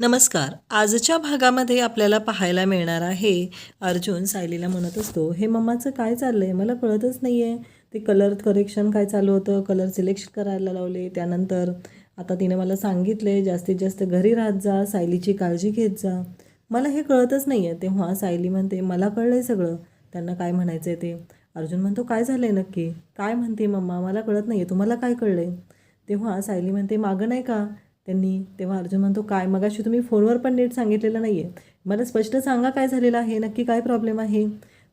नमस्कार. आजच्या भागामध्ये आपल्याला पाहायला मिळणार आहे, अर्जुन सायलीला म्हणत असतो, हे मम्माचं काय चाललं आहे, मला कळतच नाही आहे. ते कलर करेक्शन काय चालू होतं, कलर सिलेक्ट करायला लावले. त्यानंतर आता तिने मला सांगितले जास्तीत जास्त घरी राहत जा, सायलीची काळजी घेत जा. मला हे कळतच नाही आहे. तेव्हा सायली म्हणते, मला कळलं आहे सगळं, त्यांना काय म्हणायचं आहे ते. अर्जुन म्हणतो, काय झालं आहे नक्की, काय म्हणते मम्मा, मला कळत नाही आहे, तुम्हाला काय कळलं आहे. तेव्हा सायली म्हणते, मागं नाही का त्यांनी. तेव्हा अर्जुन म्हणतो, काय मगाशी तुम्ही फोनवर पण नीट सांगितलेलं नाही आहे, मला स्पष्ट सांगा काय झालेलं आहे, नक्की काय प्रॉब्लेम आहे.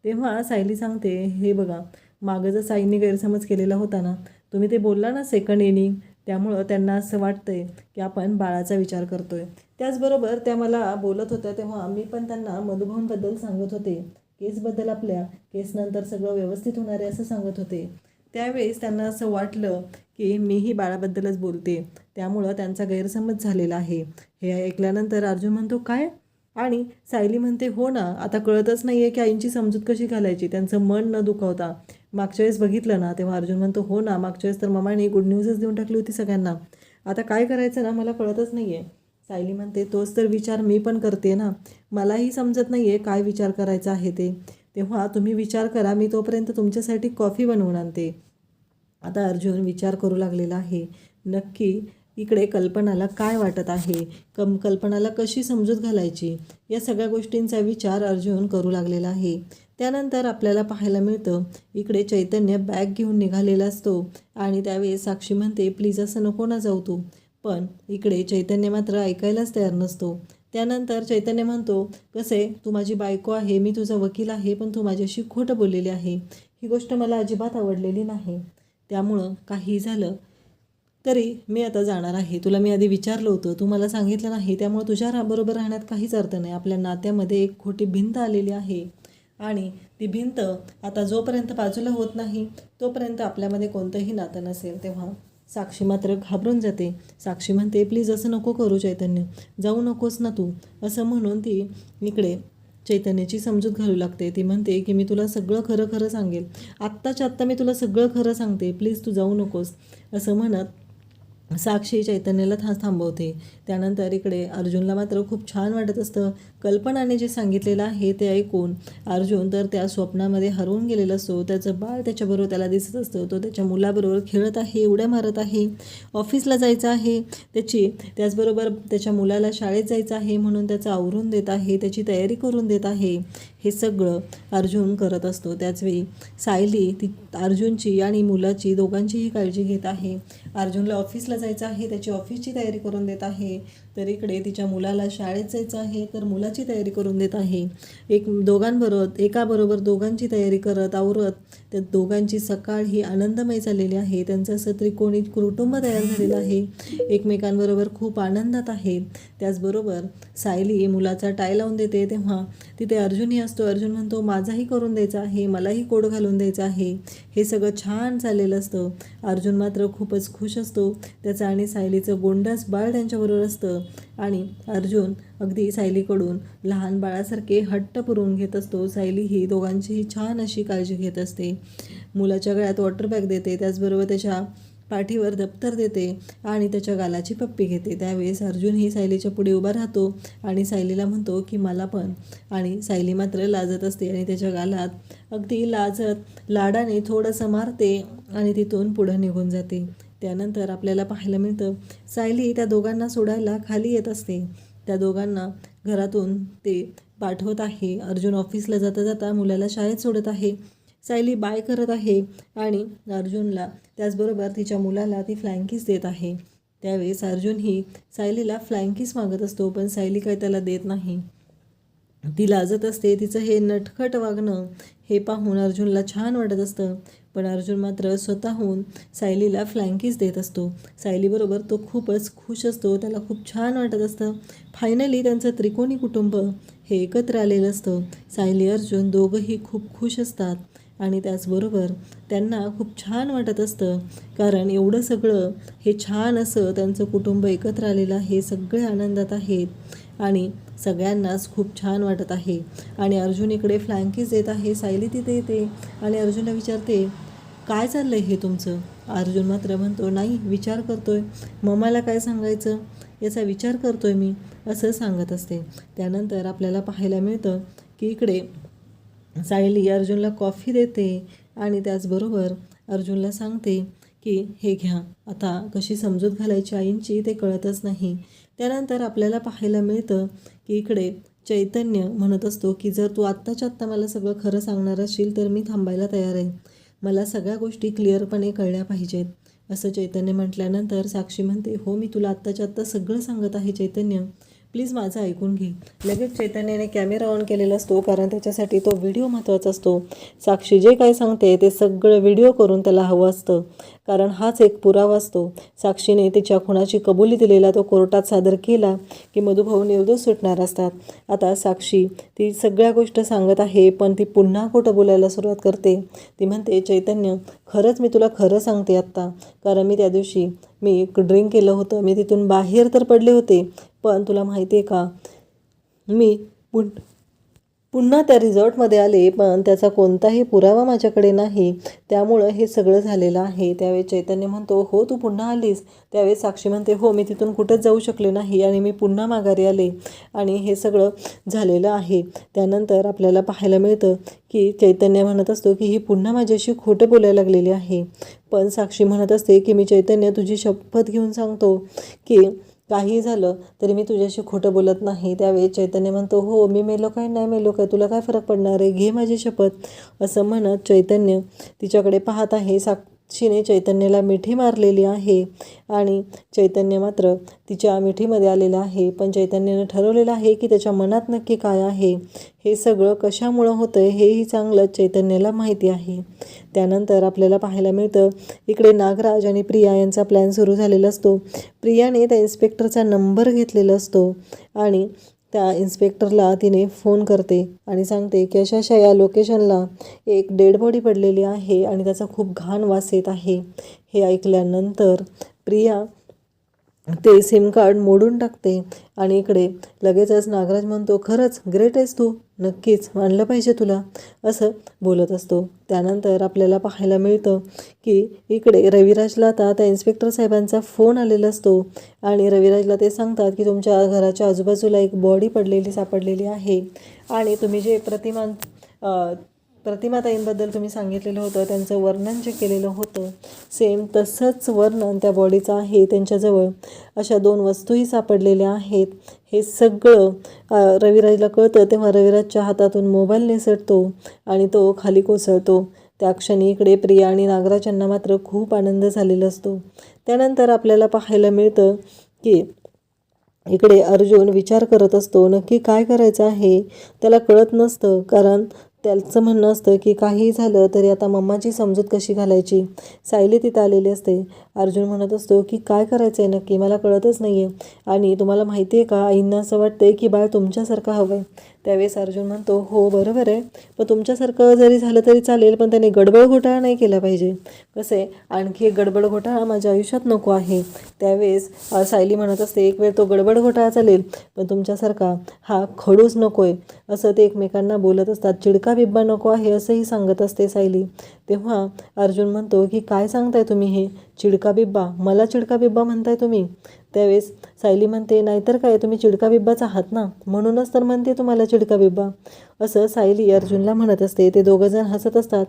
तेव्हा सायली सांगते, हे बघा, मागं जर साईंनी गैरसमज केलेला होता ना, तुम्ही ते बोलला ना सेकंड इनिंग, त्यामुळं त्यांना असं वाटतंय की आपण बाळाचा विचार करतोय. त्याचबरोबर त्या मला बोलत होत्या, तेव्हा मी पण त्यांना मधुभाऊंबद्दल सांगत होते, केसबद्दल, आपल्या केसनंतर सगळं व्यवस्थित होणार आहे असं सांगत होते. त्यावेळेस त्यांना असं वाटलं की मीही बाळाबद्दलच बोलते, त्यामुळं त्यांचा गैरसमज झालेला आहे. हे ऐकल्यानंतर अर्जुन म्हणतो, काय, आणि सायली म्हणते, हो ना, आता कळतच नाही आहे की आईंची समजूत कशी घालायची, त्यांचं मन न दुखावता. मागच्या वेळेस बघितलं ना, तेव्हा अर्जुन म्हणतो, हो ना, मागच्या वेळेस तर मम्माने गुड न्यूजच देऊन टाकली होती सगळ्यांना, आता काय करायचं ना, मला कळतच नाही आहे. सायली म्हणते, तोच तर विचार मी पण करते ना, मलाही समजत नाही आहे काय विचार करायचा आहे ते. तेव्हा तुम्ही विचार करा, मी तोपर्यंत तुमच्यासाठी कॉफी बनवून आणते. आता अर्जुन विचार करू लागलेला आहे, नक्की इकडे कल्पनाला काय वाटत आहे, कल्पनाला कशी समजूत घालायची, या सगळ्या गोष्टींचा विचार अर्जुन करू लागलेला आहे. त्यानंतर आपल्याला पाहायला मिळतं, इकडे चैतन्य बॅग घेऊन निघालेला असतो आणि त्यावेळेस साक्षी म्हणते, प्लीज असं नको ना जाऊ तू. पण इकडे चैतन्य मात्र ऐकायलाच तयार नसतो. त्यानंतर चैतन्य म्हणतो, कसे, तू माझी बायको आहे, मी तुझा वकील आहे, पण तू माझ्याशी खोटं बोललेली आहे, ही गोष्ट मला अजिबात आवडलेली नाही. त्यामुळं काही झालं तरी मी आता जाणार आहे. तुला मी आधी विचारलं होतं, तू मला सांगितलं नाही, त्यामुळे तुझ्या बरोबर राहण्यात काहीच अर्थ नाही. आपल्या नात्यामध्ये एक खोटी भिंत आलेली आहे आणि ती भिंत आता जोपर्यंत बाजूला होत नाही तोपर्यंत आपल्यामध्ये कोणतंही नातं नसेल. तेव्हा साक्षी मात्र घाबरून जाते. साक्षी म्हणते, प्लीज असं नको करू चैतन्य, जाऊ नकोस ना तू, असं म्हणून ती इकडे चैतन्याची समजूत घालू लागते. ती म्हणते की मी तुला सगळं खरं खरं सांगेल, आत्ताच्या आत्ता मी तुला सगळं खरं सांगते, प्लीज तू जाऊ नकोस, असं म्हणत साक्षी चैतन्याला थांबवते. त्यानंतर इकडे अर्जुनला मात्र खूप छान वाटत असतं. कल्पनाने जे सांगितलेलं आहे ते ऐकून अर्जुन तर त्या स्वप्नामध्ये हरवून गेलेला असतो. त्याचं बाळ त्याच्याबरोबर त्याला दिसत असतं, तो त्याच्या मुलाबरोबर खेळत आहे, उड्या मारत आहे, ऑफिसला जायचं आहे त्याचबरोबर त्याच्या मुलाला शाळेत जायचं आहे म्हणून त्याचं आवरून देत आहे, त्याची तयारी करून देत आहे. हे सगळं अर्जुन करत असतो. त्याचवेळी सायली ती अर्जुनची आणि मुलाची दोघांचीही काळजी घेत आहे. अर्जुनला ऑफिसला जायचं आहे, त्याची ऑफिसची तयारी करून देत आहे, तर इकडे तिच्या मुलाला शाळेत जायचं आहे तर मुलाची तयारी करून देत आहे. एकाबरोबर दोघांची तयारी करत आवरत त्या दोघांची सकाळ ही आनंदमय चाललेली आहे. त्यांचं असं त्रिकोणी कुटुंब तयार झालेलं आहे, एकमेकांबरोबर खूप आनंदात आहेत. त्याचबरोबर सायली मुलाचा टाय लावून देते, तेव्हा तिथे अर्जुनही असतो. अर्जुन म्हणतो, माझाही करून द्यायचा आहे, मलाही कोड घालून द्यायचं आहे. हे सगळं छान चाललेलं असतं. अर्जुन मात्र खूपच खुश असतो. त्याचं आणि सायलीचं गोंडस बाळ त्यांच्याबरोबर असतं आणि अर्जुन अगदी सायलीकडून लहान बाळासारखे हट्ट पुरवून घेत असतो. सायली ही दोघांचीही छान अशी काळजी घेत असते. मुलाच्या गळ्यात वॉटर बॅग देते, त्याचबरोबर त्याच्या पाठीवर दप्तर देते आणि त्याच्या गालाची पप्पी घेते. त्यावेळेस अर्जुन ही सायलीच्या पुढे उभा राहतो आणि सायलीला म्हणतो की मला पण, आणि सायली मात्र लाजत असते आणि त्याच्या गालात अगदी लाजत लाडाने थोडंसं मारते आणि तिथून पुढं निघून जाते. त्यानंतर आपल्याला पाहायला मिळतं, सायली त्या दोघांना सोडायला खाली येत असते. त्या दोघांना घरातून ते पाठवत आहे. अर्जुन ऑफिसला जाता जाता मुलाला शाळेत सोडत आहे. सायली बाय करत आहे आणि अर्जुनला त्याचबरोबर तिच्या मुलाला ती फ्लाइंग किस देत आहे. त्यावेळेस अर्जुन ही सायलीला फ्लाइंग किस मागत असतो, पण सायली काय त्याला देत नाही. ती लाजत असते. तिचं हे नटखट वागणं हे पाहून अर्जुनला छान वाटत असतं, पण अर्जुन मात्र स्वतःहून सायलीला फ्लाइंग किस देत असतो. सायलीबरोबर तो खूपच खुश असतो, त्याला खूप छान वाटत असतं. फायनली त्यांचं त्रिकोणी कुटुंब हे एकत्र आलेलं असतं. सायली अर्जुन दोघंही खूप खुश असतात आणि त्याचबरोबर त्यांना खूप छान वाटत असतं, कारण एवढं सगळं हे छान असं त्यांचं कुटुंब एकत्र आलेलं आहे, सगळे आनंदात आहेत आणि सगळ्यांनाच खूप छान वाटत आहे. आणि अर्जुन इकडे फ्लाइंग किस देत आहे, सायली तिथे येते आणि अर्जुनला विचारते, काय चाललं आहे हे तुमचं. अर्जुन मात्र म्हणतो, नाही, विचार करतोय, मम्माला काय सांगायचं. याचा विचार करतोय मी, असं सांगत असते. त्यानंतर आपल्याला पाहायला मिळतं की इकडे सायली अर्जुनला कॉफी देते आणि त्याचबरोबर अर्जुनला सांगते की हे घ्या. आता कशी समजूत घालायची आईंची ते कळतच नाही. त्यानंतर आपल्याला पाहायला मिळतं की इकडे चैतन्य म्हणत असतो की जर तू आत्ताच्या आत्ता मला सगळं खरं सांगणार असशील तर मी थांबायला तयार आहे. मला सगळ्या गोष्टी क्लिअरपणे कळल्या पाहिजेत, असं चैतन्य म्हटल्यानंतर साक्षी म्हणते, हो मी तुला आत्ताच्या आत्ता सगळं सांगत आहे चैतन्य, प्लीज माझं ऐकून घे. लगेच चैतन्याने कॅमेरा ऑन केलेला असतो, कारण त्याच्यासाठी तो व्हिडिओ महत्त्वाचा असतो. साक्षी जे काय सांगते ते सगळं व्हिडिओ करून त्याला हवं असतं, कारण हाच एक पुरावा असतो. साक्षीने तिच्या खुनाची कबुली दिलेला तो कोर्टात सादर केला की मधुभाऊ निर्दोष सुटणार असतात. आता साक्षी ती सगळ्या गोष्ट सांगत आहे, पण ती पुन्हा खोटं बोलायला सुरुवात करते. ती म्हणते, चैतन्य खरंच मी तुला खरं सांगते आत्ता, कारण मी त्या दिवशी मी ड्रिंक केलं होतं, मी तिथून बाहेर तर पडले होते, पण तुला माहिती आहे का मी पुन्हा त्या रिसॉर्टमध्ये आले, पण त्याचा कोणताही पुरावा माझ्याकडे नाही, त्यामुळं हे सगळं झालेलं आहे. त्यावेळी चैतन्य म्हणतो, हो तू पुन्हा आलीस. त्यावेळी साक्षी म्हणते, हो मी तिथून कुठंच जाऊ शकले नाही आणि मी पुन्हा माघारी आले आणि हे सगळं झालेलं आहे. त्यानंतर आपल्याला पाहायला मिळतं की चैतन्य म्हणत असतो की ही पुन्हा माझ्याशी खोटं बोलायला लागलेली आहे. पण साक्षी म्हणत असते की मी चैतन्य तुझी शपथ घेऊन सांगतो की काही झालं तरी मी तुझ्याशी खोटं बोलत नाही. त्यावेळी चैतन्य म्हणतो, हो मी मेलो काय नाही मेलो काय, तुला काय फरक पडणार आहे, घे माझी शपथ, असं म्हणत चैतन्य तिच्याकडे पाहत आहे. साक्षीने चैतन्याला मिठी मारलेली आहे आणि चैतन्य मात्र तिच्या मिठीमध्ये आलेला आहे. पण चैतन्याने ठरवलेलं आहे की त्याच्या मनात नक्की काय आहे, हे सगळं कशामुळं होतं आहे हेही चांगलं चैतन्याला माहिती आहे. त्यानंतर आपल्याला पाहायला मिळतं इकडे नागराज आणि प्रिया यांचा प्लॅन सुरू झालेला असतो. प्रियाने त्या इन्स्पेक्टरचा नंबर घेतलेला असतो आणि त्या इन्स्पेक्टरला तिने फोन करते आणि सांगते की अशा या लोकेशनला एक डेड बॉडी पडलेली आहे आणि त्याचा खूप घाण वास येत आहे. हे ऐकल्यानंतर प्रिया ते सिम कार्ड मोडून टाकते आणि इकडे लगेचच नागराज म्हणतो, खरंच ग्रेट आहेस तू, नक्कीच मानलं पाहिजे तुला, असं बोलत असतो. त्यानंतर आपल्याला पाहायला मिळतं की इकडे रविराजला आता त्या इन्स्पेक्टर साहेबांचा फोन आलेला असतो आणि रविराजला ते सांगतात की तुमच्या घराच्या आजूबाजूला एक बॉडी सापडलेली आहे आणि तुम्ही जे प्रतिमाताईंबद्दल तुम्ही सांगितलेलं होतं, त्यांचं वर्णन जे केलेलं होतं सेम तसंच वर्णन त्या बॉडीचं आहे. त्यांच्याजवळ अशा 2 वस्तूही सापडलेल्या आहेत. हे सगळं रविराजला कळतं तेव्हा रविराजच्या हातातून मोबाईल निसटतो आणि तो खाली कोसळतो. त्या क्षणी इकडे प्रिया आणि नागराज यांना मात्र खूप आनंद झालेला असतो. त्यानंतर आपल्याला पाहायला मिळतं की इकडे अर्जुन विचार करत असतो नक्की काय करायचं आहे. त्याला कळत नसतं, कारण त्याचं म्हणणं असतं की काही झालं तरी आता मम्माची समजूत कशी घालायची. सायली तिथं आलेली असते. अर्जुन म्हणत असतो की काय करायचं आहे नक्की, मला कळतच नाही आहे आणि तुम्हाला माहिती आहे का आईंना असं वाटतं आहे की बाळ तुमच्यासारखं हवं आहे. त्यावेळेस अर्जुन म्हणतो, हो बरोबर आहे, पण तुमच्यासारखं जरी झालं तरी चालेल, पण त्याने गडबड घोटाळा नाही केला पाहिजे. कसं आहे आणखी एक गडबड घोटाळा माझ्या आयुष्यात नको आहे. त्यावेळेस सायली म्हणत असते, एक वेळ तो गडबड घोटाळा चालेल, पण तुमच्यासारखा हा खडूस नको आहे, असं ते एकमेकांना बोलत असतात. चिडका बिब्बा नको आहे असंही सांगत असते सायली. तेव्हा अर्जुन म्हणतो की काय सांगताय तुम्ही, हे चिडका बिब्बा, मला चिडका बिब्बा म्हणताय तुम्ही. त्यावेळेस सायली म्हणते, नाहीतर काय, तुम्ही चिडका बिब्बाच आहात ना, म्हणूनच तर म्हणते तुम्हाला चिडका बिब्बा, असं सायली अर्जुनला म्हणत असते. ते दोघंजण हसत असतात.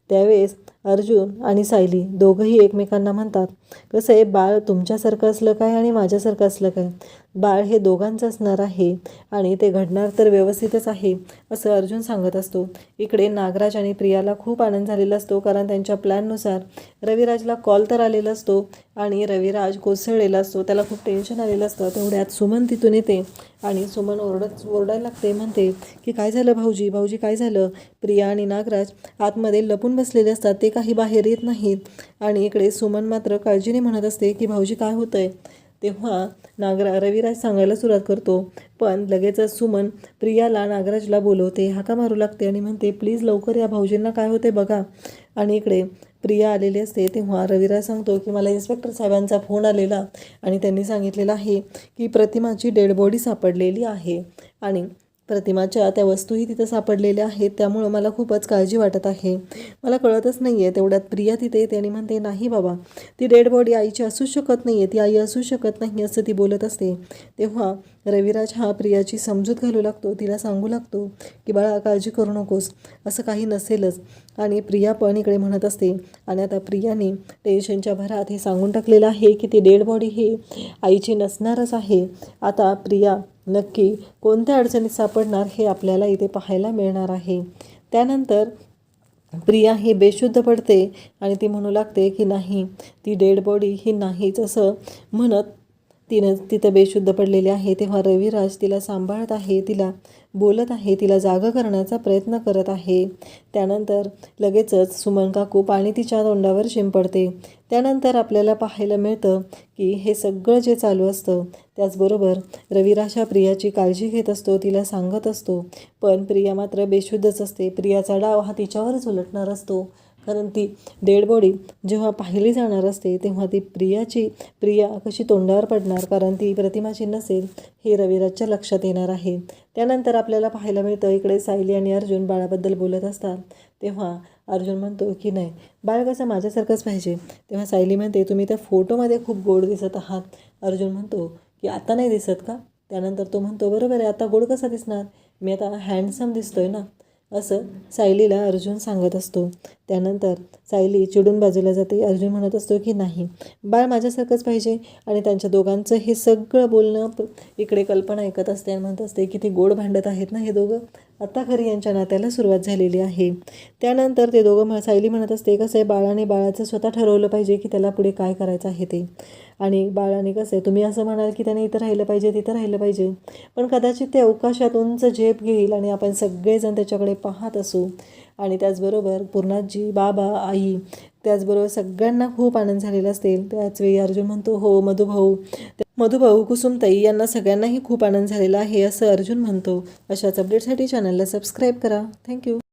त्यावेळेस अर्जुन आणि सायली दोघंही एकमेकांना म्हणतात, कसं आहे बाळ तुमच्यासारखं असलं काय आणि माझ्यासारखं असलं काय, बाळ हे दोघांचं असणार आहे आणि ते घडणार तर व्यवस्थितच आहे, असं अर्जुन सांगत असतो. इकडे नागराज आणि प्रियाला खूप आनंद झालेला असतो, कारण त्यांच्या प्लॅननुसार रविराजला कॉल तर आलेला असतो आणि रविराज कोसळलेला असतो. त्याला खूप टेन्शन आलेलं असतं. तेवढ्यात सुमन तिथून येते आणि सुमन ओरडायला लागते, म्हणते की काय झालं भाऊजी, भाऊजी काय झालं. प्रिया आणि नागराज आतमध्ये लपून बसलेले असतात, ते काही बाहेर येत नाहीत आणि इकडे सुमन मात्र काळजीने म्हणत असते की भाऊजी काय होतं आहे. तेव्हा रविराज सांगायला सुरुवात करतो, पण लगेचच सुमन प्रियाला नागराजला बोलवते, हाका मारू लागते आणि म्हणते, प्लीज लवकर या, भाऊजींना काय होते बघा. आणि इकडे प्रिया आलेली असते. तेव्हा रविराज सांगतो की मला इन्स्पेक्टर साहेबांचा फोन आलेला आणि त्यांनी सांगितलेलं आहे की प्रतिमाची डेड बॉडी सापडलेली आहे आणि प्रतिमाच्या त्या वस्तूही तिथं सापडलेल्या आहेत, त्यामुळं मला खूपच काळजी वाटत आहे. मला कळतच नाही आहे. तेवढ्यात प्रिया तिथे येते आणि म्हणते, नाही बाबा, ती डेड बॉडी आईची असू शकत नाही आहे, ती आई असू शकत नाही, असं ती बोलत असते. तेव्हा रविराज हा प्रियाची समजूत घालू लागतो, तिला सांगू लागतो की बाळा काळजी करू नकोस, असं काही नसेलच. आणि प्रिया पण इकडे म्हणत असते. आणि आता प्रियाने टेन्शनच्या भरात हे सांगून टाकलेलं आहे की ती डेड बॉडी ही आईची नसणारच आहे. आता प्रिया नक्की कोणत्या अडचणीत सापडणार हे आपल्याला इथे पाहायला मिळणार आहे. त्यानंतर प्रिया ही बेशुद्ध पडते आणि ती म्हणू लागते की नाही, ती डेड बॉडी ही नाहीच, असं म्हणत तिथं बेशुद्ध पडलेली आहे. तेव्हा रविराज तिला सांभाळत आहे, तिला बोलत आहे, तिला जागं करण्याचा प्रयत्न करत आहे. त्यानंतर लगेचच सुमन काकू पाणी तिच्या तोंडावर शिंपडते. त्यानंतर आपल्याला पाहायला मिळतं की हे सगळं जे चालू असतं त्याचबरोबर रविराज हा प्रियाची काळजी घेत असतो, तिला सांगत असतो. पण प्रिया मात्र बेशुद्धच असते. प्रियाचा डाव हा तिच्यावरच उलटणार असतो, कारण ती डेड बॉडी जेव्हा पाहिली जाणार असते तेव्हा ती प्रिया कशी तोंडावर पडणार, कारण ती प्रतिमाची नसेल हे रविराजच्या लक्षात येणार आहे. त्यानंतर आपल्याला पाहायला मिळतं इकडे सायली आणि अर्जुन बाळाबद्दल बोलत असतात. तेव्हा अर्जुन म्हणतो की नाही, बाळ कसं माझ्यासारखंच पाहिजे. तेव्हा सायली म्हणते, तुम्ही त्या फोटोमध्ये खूप गोड दिसत आहात. अर्जुन म्हणतो की आता नाही दिसत का? त्यानंतर तो म्हणतो, बरोबर आहे, आता गोड कसा दिसणार, मी आता हँडसम दिसतोय ना, असं सायलीला अर्जुन सांगत असतो. त्यानंतर सायली चिडून बाजूला जाते. अर्जुन म्हणत असतो की नाही, बाळ माझ्यासारखंच पाहिजे. आणि त्यांच्या दोघांचं हे सगळं बोलणं इकडे कल्पना ऐकत असते आणि म्हणत असते की ते गोड भांडत आहेत ना हे दोघं, आता खरी यांच्या नात्याला सुरुवात झालेली आहे. त्यानंतर ते दोघं सायली म्हणत असते, कसं आहे, बाळाने बाळाचं स्वतः ठरवलं पाहिजे की त्याला पुढे काय करायचं आहे ते. आणि बाळाने कसं आहे, तुम्ही असं म्हणाल की त्याने इथं राहिलं पाहिजे, तिथं राहिलं पाहिजे, पण कदाचित ते अवकाशात उंच झेप घेईल आणि आपण सगळेजण त्याच्याकडे पाहत असू. आणि त्याचबरोबर पूर्णाजी, बाबा, आई, त्याचबरोबर सगळ्यांना खूप आनंद झालेला असेल. त्याचवेळी अर्जुन म्हणतो, हो मधुभाऊ, कुसुमताई यांना सगळ्यांनाही खूप आनंद झालेला आहे, असं अर्जुन म्हणतो. अशाच अपडेटसाठी चॅनलला सबस्क्राईब करा. थँक्यू.